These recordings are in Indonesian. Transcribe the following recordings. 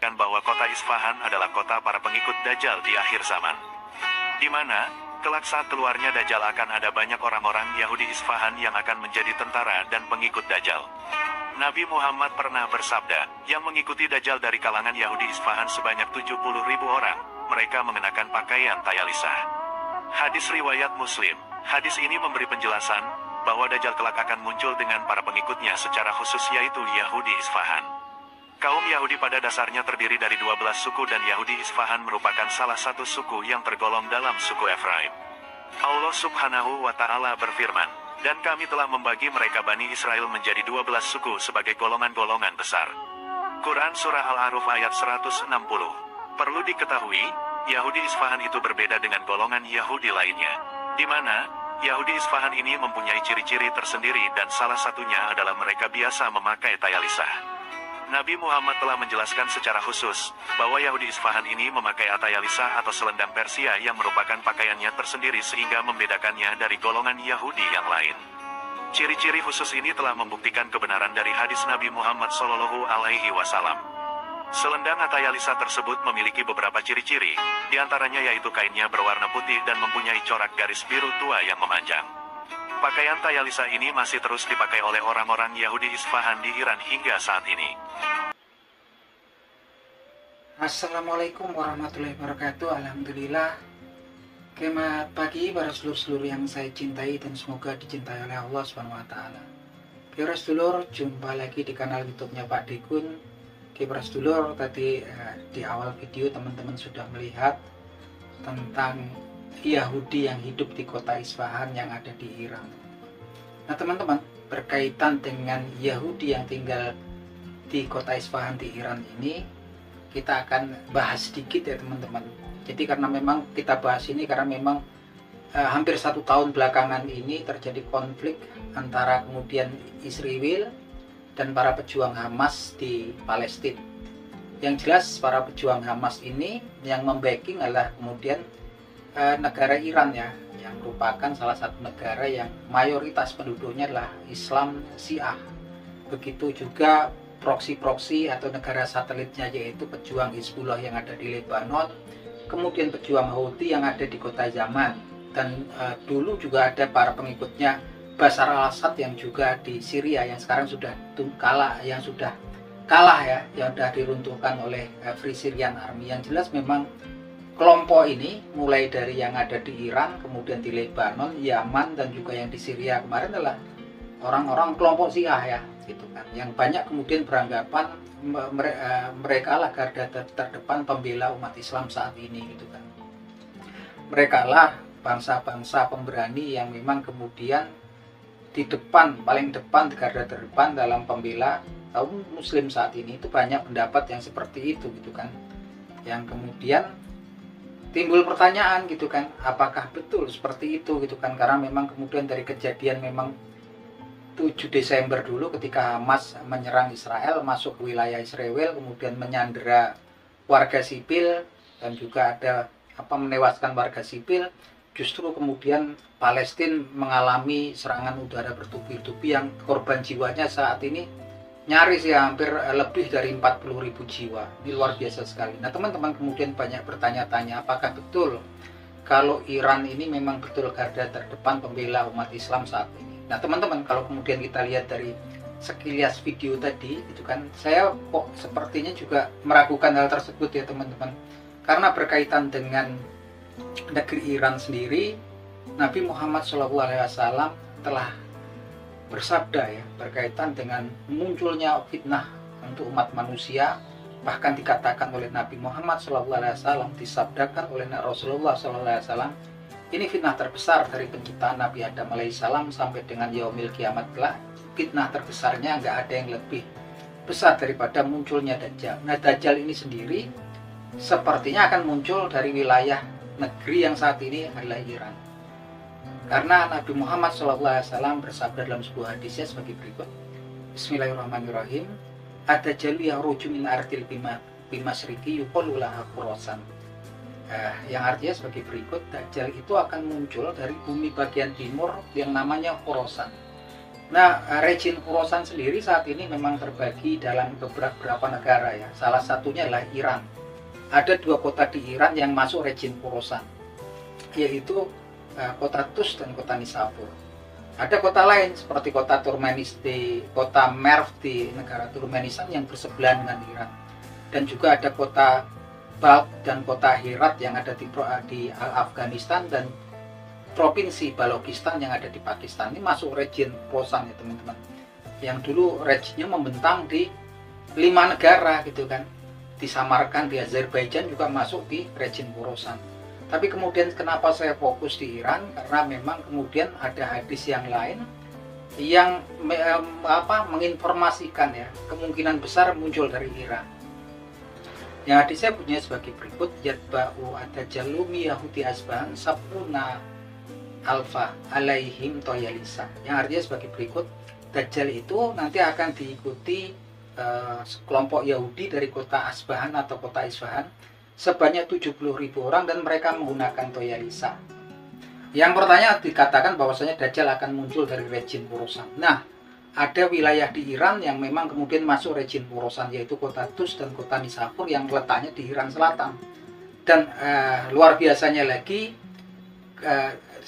bahwa kota Isfahan adalah kota para pengikut Dajjal di akhir zaman. Di mana, kelak saat keluarnya Dajjal akan ada banyak orang-orang Yahudi Isfahan yang akan menjadi tentara dan pengikut Dajjal. Nabi Muhammad pernah bersabda, yang mengikuti Dajjal dari kalangan Yahudi Isfahan sebanyak 70.000 orang, mereka mengenakan pakaian tayalisah. Hadis riwayat Muslim. Hadis ini memberi penjelasan, bahwa Dajjal kelak akan muncul dengan para pengikutnya secara khusus yaitu Yahudi Isfahan. Kaum Yahudi pada dasarnya terdiri dari 12 suku dan Yahudi Isfahan merupakan salah satu suku yang tergolong dalam suku Efraim. Allah Subhanahu wa Ta'ala berfirman, dan kami telah membagi mereka Bani Israel menjadi 12 suku sebagai golongan-golongan besar. Quran Surah Al-A'raf ayat 160. Perlu diketahui, Yahudi Isfahan itu berbeda dengan golongan Yahudi lainnya, di mana Yahudi Isfahan ini mempunyai ciri-ciri tersendiri dan salah satunya adalah mereka biasa memakai tayalisah. Nabi Muhammad telah menjelaskan secara khusus, bahwa Yahudi Isfahan ini memakai atayalisah atau selendang Persia yang merupakan pakaiannya tersendiri sehingga membedakannya dari golongan Yahudi yang lain. Ciri-ciri khusus ini telah membuktikan kebenaran dari hadis Nabi Muhammad SAW. Selendang atayalisah tersebut memiliki beberapa ciri-ciri, diantaranya yaitu kainnya berwarna putih dan mempunyai corak garis biru tua yang memanjang. Pakaian tayalisah ini masih terus dipakai oleh orang-orang Yahudi Isfahan di Iran hingga saat ini. Assalamualaikum warahmatullahi wabarakatuh. Alhamdulillah. Selamat pagi para sedulur-sedulur yang saya cintai dan semoga dicintai oleh Allah SWT. Para sedulur, jumpa lagi di kanal YouTube-nya Pak Dekun. Para sedulur, tadi di awal video teman-teman sudah melihat tentang Yahudi yang hidup di kota Isfahan yang ada di Iran. Nah teman-teman, berkaitan dengan Yahudi yang tinggal di kota Isfahan di Iran ini, kita akan bahas sedikit ya teman-teman. Jadi karena memang kita bahas ini karena memang hampir 1 tahun belakangan ini terjadi konflik antara kemudian Israel dan para pejuang Hamas di Palestina. Yang jelas para pejuang Hamas ini yang membacking adalah kemudian negara Iran ya, yang merupakan salah satu negara yang mayoritas penduduknya adalah Islam Syiah. Begitu juga proksi-proksi atau negara satelitnya yaitu pejuang Hizbullah yang ada di Lebanon, kemudian pejuang Houthi yang ada di kota Yaman, dan dulu juga ada para pengikutnya Bashar al-Assad yang juga di Syria yang sekarang sudah kalah ya, yang sudah diruntuhkan oleh Free Syrian Army. Yang jelas memang kelompok ini mulai dari yang ada di Iran, kemudian di Lebanon, Yaman, dan juga yang di Syria kemarin adalah orang-orang kelompok Syiah ya, gitu kan. Yang banyak kemudian beranggapan mereka lah garda terdepan pembela umat Islam saat ini, gitu kan. Mereka lah bangsa-bangsa pemberani yang memang kemudian di depan, paling depan, garda terdepan dalam pembela kaum Muslim saat ini. Itu banyak pendapat yang seperti itu, gitu kan. Yang kemudian timbul pertanyaan gitu kan, apakah betul seperti itu gitu kan, karena memang kemudian dari kejadian memang 7 Desember dulu ketika Hamas menyerang Israel, masuk ke wilayah Israel, kemudian menyandera warga sipil dan juga ada menewaskan warga sipil, justru kemudian Palestina mengalami serangan udara bertubi-tubi yang korban jiwanya saat ini nyaris ya hampir lebih dari 40.000 jiwa. Ini luar biasa sekali. Nah teman-teman kemudian banyak bertanya-tanya, apakah betul kalau Iran ini memang betul garda terdepan pembela umat Islam saat ini. Nah teman-teman, kalau kemudian kita lihat dari sekilas video tadi itu kan, saya kok sepertinya juga meragukan hal tersebut ya teman-teman. Karena berkaitan dengan negeri Iran sendiri, Nabi Muhammad SAW telah bersabda ya, berkaitan dengan munculnya fitnah untuk umat manusia. Bahkan dikatakan oleh Nabi Muhammad SAW, disabdakan oleh Rasulullah SAW, ini fitnah terbesar dari penciptaan Nabi Adam alaihissalam sampai dengan yaumil kiamat kelak. Fitnah terbesarnya nggak ada yang lebih besar daripada munculnya Dajjal. Nah Dajjal ini sendiri sepertinya akan muncul dari wilayah negeri yang saat ini adalah Iran. Karena Nabi Muhammad SAW bersabda dalam sebuah hadisnya sebagai berikut. Bismillahirrahmanirrahim. Ad-Dajjalu yakhruju min ardil bimasyriki yuqalu laha Khurasan. Yang artinya sebagai berikut, Dajjal itu akan muncul dari bumi bagian timur yang namanya Khurasan. Nah, rejim Khorasan sendiri saat ini memang terbagi dalam beberapa negara ya. Salah satunya adalah Iran. Ada 2 kota di Iran yang masuk rejim Khorasan, yaitu kota Tus dan kota Nishapur. Ada kota lain seperti kota kota Merv di negara Turkmenistan yang bersebelahan dengan Iran. Dan juga ada kota Balkh dan kota Herat yang ada di Afghanistan, dan provinsi Balochistan yang ada di Pakistan. Ini masuk rejim Khorasan ya teman-teman. Yang dulu rejimnya membentang di 5 negara gitu kan. Disamarkan di Azerbaijan juga masuk di rejim Khorasan. Tapi kemudian kenapa saya fokus di Iran? Karena memang kemudian ada hadis yang lain yang menginformasikan ya kemungkinan besar muncul dari Iran. Yang hadisnya punya sebagai berikut: yatba'u ad-dajjalumi Yahudi asbahan sabuna alfa alaihim toyalisa. Yang artinya sebagai berikut: Dajjal itu nanti akan diikuti sekelompok Yahudi dari kota Asbahan atau kota Isfahan sebanyak 70.000 orang, dan mereka menggunakan toyalisa. Yang pertanyaan dikatakan bahwasanya Dajjal akan muncul dari rejim Khorasan. Nah, ada wilayah di Iran yang memang kemudian masuk rejim Khorasan, yaitu kota Tus dan kota Nishapur yang letaknya di Iran Selatan. Dan luar biasanya lagi,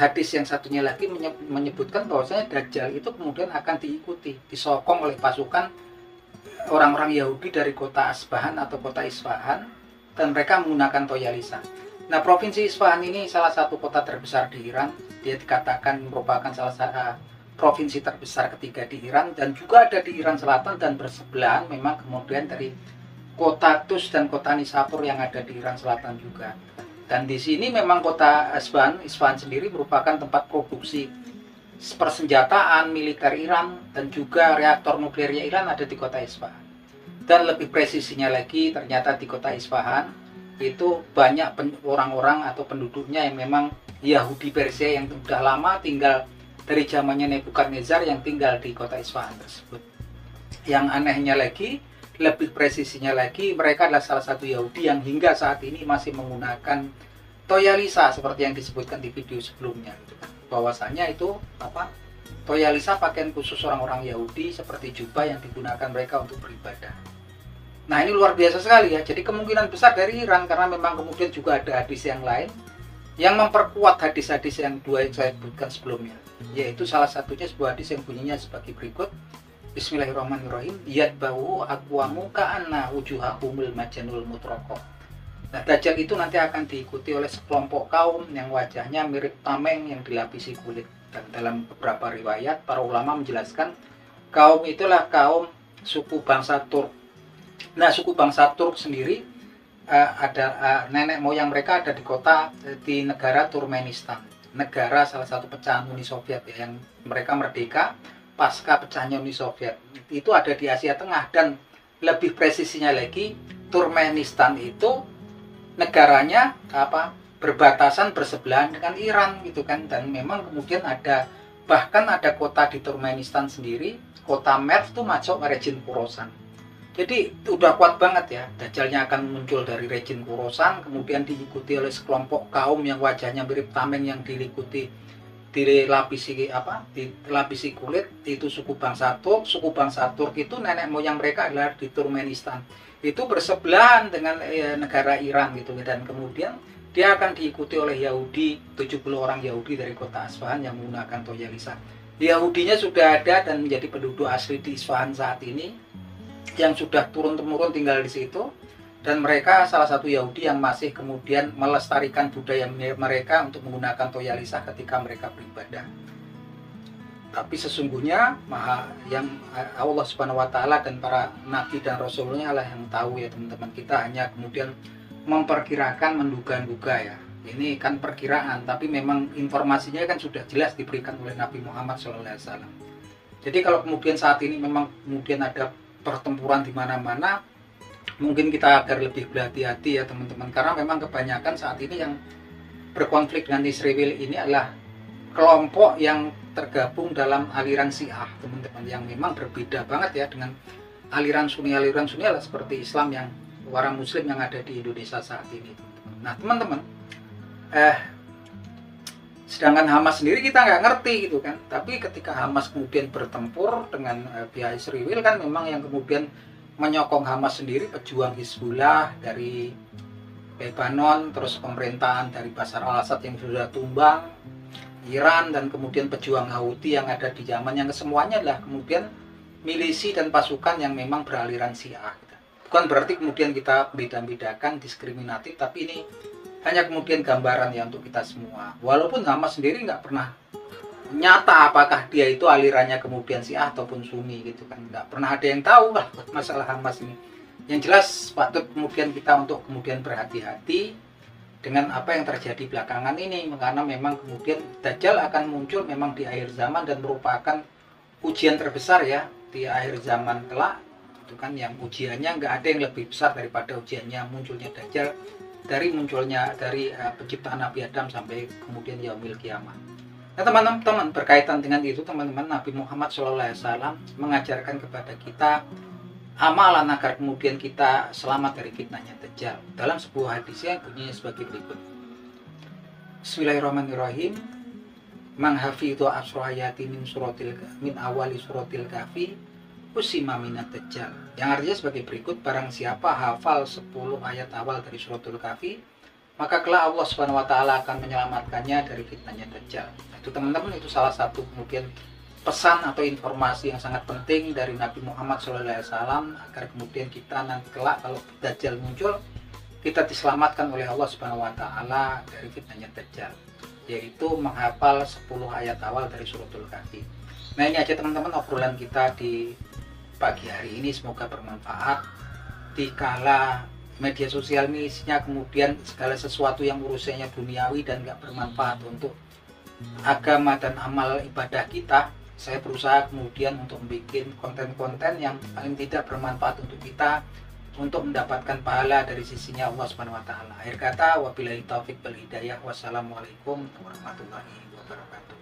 hadis yang satunya lagi menyebutkan bahwasanya Dajjal itu kemudian akan diikuti, disokong oleh pasukan orang-orang Yahudi dari kota Asbahan atau kota Isfahan, dan mereka menggunakan toyalisa. Nah, provinsi Isfahan ini salah satu kota terbesar di Iran. Dia dikatakan merupakan salah satu provinsi terbesar ketiga di Iran, dan juga ada di Iran Selatan dan bersebelahan memang kemudian dari kota Tus dan kota Nishapur yang ada di Iran Selatan juga. Dan di sini memang kota Isfahan sendiri merupakan tempat produksi persenjataan militer Iran, dan juga reaktor nuklirnya Iran ada di kota Isfahan. Dan lebih presisinya lagi, ternyata di kota Isfahan itu banyak orang-orang atau penduduknya yang memang Yahudi Persia yang sudah lama tinggal dari zamannya Nebukadnezar yang tinggal di kota Isfahan tersebut. Yang anehnya lagi, lebih presisinya lagi, mereka adalah salah satu Yahudi yang hingga saat ini masih menggunakan toyalisa seperti yang disebutkan di video sebelumnya. Bahwasanya itu toyalisa pakaian khusus orang-orang Yahudi seperti jubah yang digunakan mereka untuk beribadah. Nah, ini luar biasa sekali ya. Jadi kemungkinan besar dari Iran, karena memang kemudian juga ada hadis yang lain yang memperkuat hadis-hadis yang 2 yang saya sebutkan sebelumnya. Yaitu salah satunya sebuah hadis yang bunyinya sebagai berikut: Bismillahirrahmanirrahim, yatba'u aqwamu ka'anna wujuhahumul majanul mutraqah. Nah, Dajjal itu nanti akan diikuti oleh sekelompok kaum yang wajahnya mirip tameng yang dilapisi kulit. Dan dalam beberapa riwayat, para ulama menjelaskan kaum itulah kaum suku bangsa Turk. Nah, suku bangsa Turk sendiri nenek moyang mereka ada di negara Turkmenistan, negara salah satu pecahan Uni Soviet ya, yang mereka merdeka pasca pecahnya Uni Soviet. Itu ada di Asia Tengah, dan lebih presisinya lagi, Turkmenistan itu negaranya berbatasan bersebelahan dengan Iran gitu kan. Dan memang kemudian bahkan ada kota di Turkmenistan sendiri, kota Merv itu masuk ke rejim Khorasan. Jadi udah kuat banget ya, Dajjalnya akan muncul dari rejim Khorasan, kemudian diikuti oleh sekelompok kaum yang wajahnya mirip tameng yang dilapisi kulit. Itu suku bangsa Turk. Suku bangsa Turk itu nenek moyang mereka adalah di Turkmenistan. Itu bersebelahan dengan negara Iran gitu, dan kemudian dia akan diikuti oleh Yahudi, 70 orang Yahudi dari kota Isfahan yang menggunakan toyalisa. Yahudinya sudah ada dan menjadi penduduk asli di Isfahan saat ini, yang sudah turun-temurun tinggal di situ, dan mereka salah satu Yahudi yang masih kemudian melestarikan budaya mereka untuk menggunakan toyalisa ketika mereka beribadah. Tapi sesungguhnya Allah Subhanahu wa Ta'ala dan para nabi dan rasulnya lah yang tahu ya teman-teman. Kita hanya kemudian memperkirakan, menduga-duga ya. Ini kan perkiraan, tapi memang informasinya kan sudah jelas diberikan oleh Nabi Muhammad SAW. Jadi kalau kemudian saat ini memang kemudian ada pertempuran di mana-mana, mungkin kita agar lebih berhati-hati ya teman-teman, karena memang kebanyakan saat ini yang berkonflik dengan Israel ini adalah kelompok yang tergabung dalam aliran Syiah teman-teman, yang memang berbeda banget ya dengan aliran Sunni adalah seperti Islam yang orang Muslim yang ada di Indonesia saat ini teman-teman. Nah teman-teman, Sedangkan Hamas sendiri kita nggak ngerti gitu kan. Tapi ketika Hamas kemudian bertempur dengan pihak Israel kan memang yang kemudian menyokong Hamas sendiri pejuang Hizbullah dari Lebanon, terus pemerintahan dari Bashar al-Assad yang sudah tumbang, Iran, dan kemudian pejuang Houthi yang ada di Yaman, yang kesemuanya adalah kemudian milisi dan pasukan yang memang beraliran Syiah. Bukan berarti kemudian kita beda-bedakan, diskriminatif, tapi ini hanya kemudian gambaran ya untuk kita semua. Walaupun Hamas sendiri nggak pernah nyata apakah dia itu alirannya kemudian Syiah ataupun Sunni gitu kan, nggak pernah ada yang tahu lah masalah Hamas ini. Yang jelas patut kemudian kita untuk kemudian berhati-hati dengan apa yang terjadi belakangan ini, karena memang kemudian Dajjal akan muncul memang di akhir zaman dan merupakan ujian terbesar ya di akhir zaman kelak itu kan, yang ujiannya nggak ada yang lebih besar daripada ujiannya munculnya Dajjal, dari penciptaan Nabi Adam sampai kemudian yaumil kiamat. Nah teman-teman, berkaitan dengan itu teman-teman, Nabi Muhammad SAW mengajarkan kepada kita amalan agar kemudian kita selamat dari fitnahnya Dajjal. Dalam sebuah hadis yang bunyinya sebagai berikut. Bismillahirrahmanirrahim. Man hafidhu asra ayati min awali suratil kahfi usima minat Dajjal. Yang artinya sebagai berikut, barang siapa hafal 10 ayat awal dari suratul kahfi, maka kelak Allah Subhanahu wa taala akan menyelamatkannya dari fitnahnya Dajjal. Itu teman-teman, itu salah satu kemudian pesan atau informasi yang sangat penting dari Nabi Muhammad SAW agar kemudian kita nanti kelak kalau Dajjal muncul, kita diselamatkan oleh Allah Subhanahu wa taala dari fitnahnya Dajjal, yaitu menghafal 10 ayat awal dari suratul kahfi. Nah ini aja teman-teman obrolan kita di pagi hari ini, semoga bermanfaat. Dikala media sosial ini isinya kemudian segala sesuatu yang urusannya duniawi dan gak bermanfaat untuk agama dan amal ibadah kita, saya berusaha kemudian untuk membuat konten-konten yang paling tidak bermanfaat untuk kita, untuk mendapatkan pahala dari sisinya Allah Subhanahu wa taala. Akhir kata, wabillahi taufik wal hidayah. Wassalamualaikum warahmatullahi wabarakatuh.